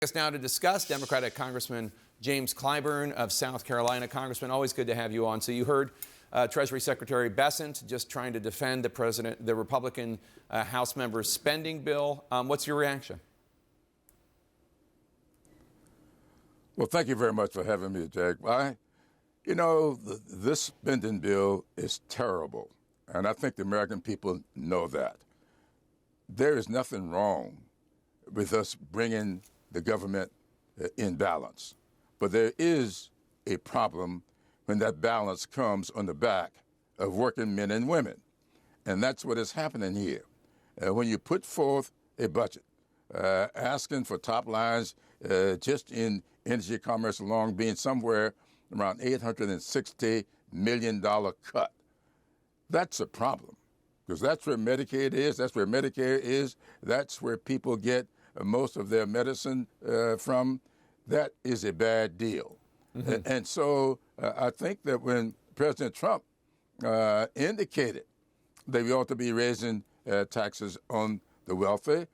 Us now to discuss Democratic Congressman James Clyburn of South Carolina. Congressman, always good to have you on. So you heard Treasury Secretary Bessent just trying to defend the Republican House member's spending bill. What's your reaction? Well, thank you very much for having me, Jack. This spending bill is terrible, and I think the American people know that. There is nothing wrong with us bringing the government in balance. But there is a problem when that balance comes on the back of working men and women. And that's what is happening here. When you put forth a budget, asking for top lines just in energy commerce alone being somewhere around $860 million cut, that's a problem. Because that's where Medicaid is, that's where Medicare is, that's where people get most of their medicine from. That is a bad deal. Mm-hmm. And so I think that when President Trump indicated that we ought to be raising taxes on the wealthy,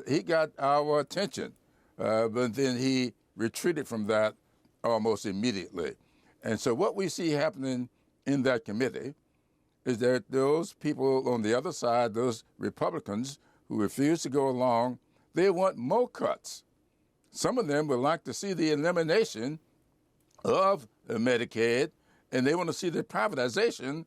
he got our attention, but then he retreated from that almost immediately. And so what we see happening in that committee is that those people on the other side, those Republicans who refuse to go along, they want more cuts. Some of them would like to see the elimination of Medicaid, and they want to see the privatization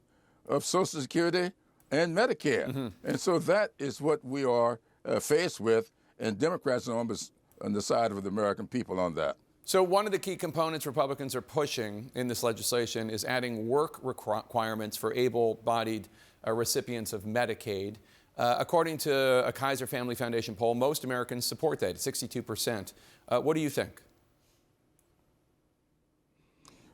of Social Security and Medicare. Mm-hmm. And so that is what we are faced with, and Democrats are on the side of the American people on that. So one of the key components Republicans are pushing in this legislation is adding work requirements for able-bodied recipients of Medicaid. According to a Kaiser Family Foundation poll, most Americans support that, 62%. What do you think?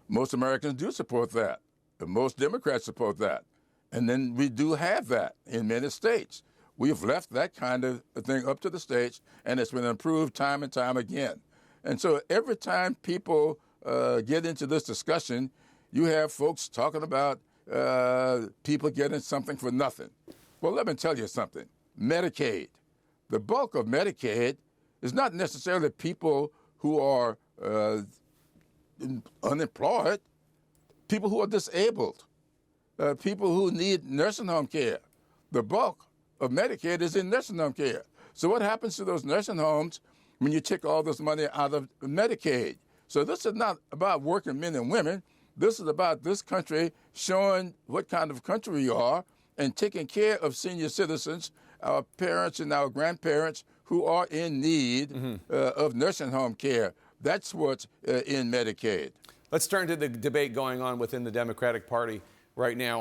Most Americans do support that. Most Democrats support that. And then we do have that in many states. We've left that kind of thing up to the states, and it's been improved time and time again. And so every time people get into this discussion, you have folks talking about people getting something for nothing. Well, let me tell you something. Medicaid, the bulk of Medicaid is not necessarily people who are unemployed, people who are disabled, people who need nursing home care. The bulk of Medicaid is in nursing home care. So what happens to those nursing homes when you take all this money out of Medicaid? So this is not about working men and women. This is about this country showing what kind of country we are and taking care of senior citizens, our parents and our grandparents who are in need of nursing home care. That's what's in Medicaid. Let's turn to the debate going on within the Democratic Party right now.